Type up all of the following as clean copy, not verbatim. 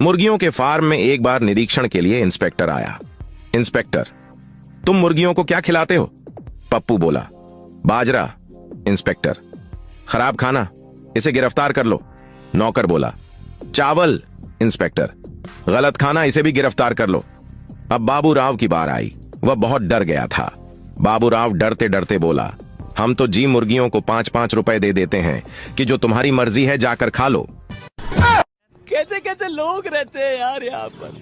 मुर्गियों के फार्म में एक बार निरीक्षण के लिए इंस्पेक्टर आया। इंस्पेक्टर, तुम मुर्गियों को क्या खिलाते हो? पप्पू बोला, बाजरा। इंस्पेक्टर, खराब खाना, इसे गिरफ्तार कर लो। नौकर बोला, चावल। इंस्पेक्टर, गलत खाना, इसे भी गिरफ्तार कर लो। अब बाबू राव की बार आई। वह बहुत डर गया था। बाबू राव डरते डरते बोला, हम तो जी मुर्गियों को 5-5 रुपए दे देते हैं कि जो तुम्हारी मर्जी है जाकर खा लो। कैसे कैसे लोग रहते हैं यार यहाँ पर।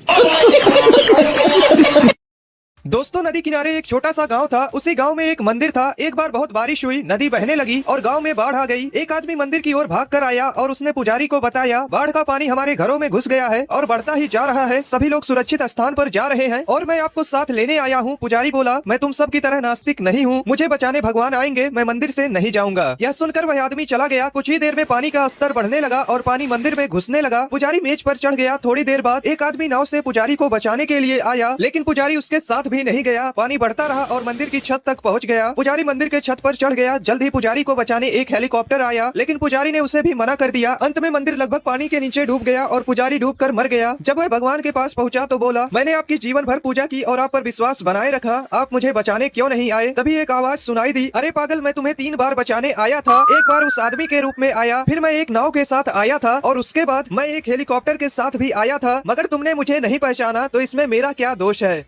दोस्तों, नदी किनारे एक छोटा सा गांव था। उसी गांव में एक मंदिर था। एक बार बहुत बारिश हुई, नदी बहने लगी और गांव में बाढ़ आ गई। एक आदमी मंदिर की ओर भाग कर आया और उसने पुजारी को बताया, बाढ़ का पानी हमारे घरों में घुस गया है और बढ़ता ही जा रहा है। सभी लोग सुरक्षित स्थान पर जा रहे हैं और मैं आपको साथ लेने आया हूँ। पुजारी बोला, मैं तुम सब की तरह नास्तिक नहीं हूँ, मुझे बचाने भगवान आएंगे, मैं मंदिर से नहीं जाऊंगा। यह सुनकर वह आदमी चला गया। कुछ ही देर में पानी का स्तर बढ़ने लगा और पानी मंदिर में घुसने लगा। पुजारी मेज पर चढ़ गया। थोड़ी देर बाद एक आदमी नाव से पुजारी को बचाने के लिए आया, लेकिन पुजारी उसके साथ भी नहीं गया। पानी बढ़ता रहा और मंदिर की छत तक पहुंच गया। पुजारी मंदिर के छत पर चढ़ गया। जल्द ही पुजारी को बचाने एक हेलीकॉप्टर आया, लेकिन पुजारी ने उसे भी मना कर दिया। अंत में मंदिर लगभग पानी के नीचे डूब गया और पुजारी डूबकर मर गया। जब वह भगवान के पास पहुंचा तो बोला, मैंने आपकी जीवन भर पूजा की और आप पर विश्वास बनाए रखा, आप मुझे बचाने क्यों नहीं आए? तभी एक आवाज सुनाई दी, अरे पागल, मैं तुम्हें 3 बार बचाने आया था। एक बार उस आदमी के रूप में आया, फिर मैं एक नाव के साथ आया था और उसके बाद मैं एक हेलीकॉप्टर के साथ भी आया था, मगर तुमने मुझे नहीं पहचाना, तो इसमें मेरा क्या दोष है?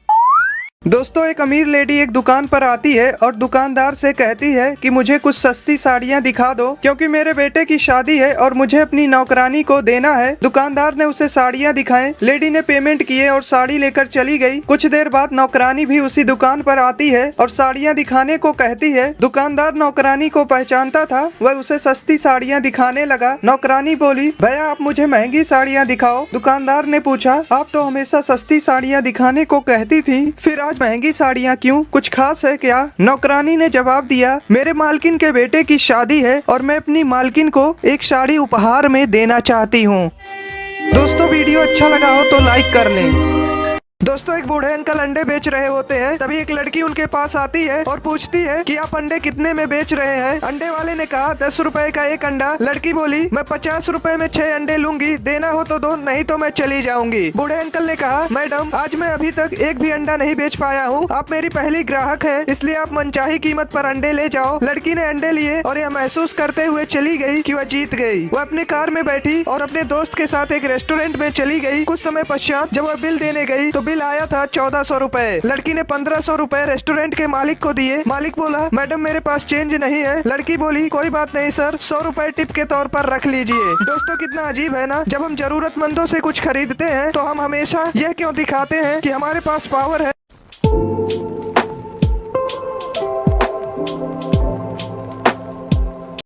दोस्तों, एक अमीर लेडी एक दुकान पर आती है और दुकानदार से कहती है कि मुझे कुछ सस्ती साड़ियाँ दिखा दो, क्योंकि मेरे बेटे की शादी है और मुझे अपनी नौकरानी को देना है। दुकानदार ने उसे साड़ियाँ दिखाएं। लेडी ने पेमेंट किए और साड़ी लेकर चली गई। कुछ देर बाद नौकरानी भी उसी दुकान पर आती है और साड़ियाँ दिखाने को कहती है। दुकानदार नौकरानी को पहचानता था, वह उसे सस्ती साड़ियाँ दिखाने लगा। नौकरानी बोली, भैया आप मुझे महंगी साड़ियाँ दिखाओ। दुकानदार ने पूछा, आप तो हमेशा सस्ती साड़ियाँ दिखाने को कहती थी, फिर आज महंगी साड़ियाँ क्यों? कुछ खास है क्या? नौकरानी ने जवाब दिया, मेरे मालकिन के बेटे की शादी है और मैं अपनी मालकिन को एक साड़ी उपहार में देना चाहती हूँ। दोस्तों, वीडियो अच्छा लगा हो तो लाइक कर लें। दोस्तों, एक बूढ़े अंकल अंडे बेच रहे होते हैं। तभी एक लड़की उनके पास आती है और पूछती है कि आप अंडे कितने में बेच रहे हैं? अंडे वाले ने कहा, 10 रुपए का एक अंडा। लड़की बोली, मैं 50 रुपए में 6 अंडे लूंगी, देना हो तो दो, नहीं तो मैं चली जाऊंगी। बूढ़े अंकल ने कहा, मैडम आज मैं अभी तक एक भी अंडा नहीं बेच पाया हूँ, आप मेरी पहली ग्राहक है, इसलिए आप मनचाही कीमत पर अंडे ले जाओ। लड़की ने अंडे लिए और यह महसूस करते हुए चली गई कि वह जीत गई। वह अपने कार में बैठी और अपने दोस्त के साथ एक रेस्टोरेंट में चली गई। कुछ समय पश्चात जब वह बिल देने गई तो बिल आया था 1400 रुपए। लड़की ने 1500 रुपए रेस्टोरेंट के मालिक को दिए। मालिक बोला, मैडम मेरे पास चेंज नहीं है। लड़की बोली, कोई बात नहीं सर, 100 रुपए टिप के तौर पर रख लीजिए। दोस्तों, कितना अजीब है ना, जब हम जरूरतमंदों से कुछ खरीदते हैं तो हम हमेशा यह क्यों दिखाते हैं कि हमारे पास पावर है।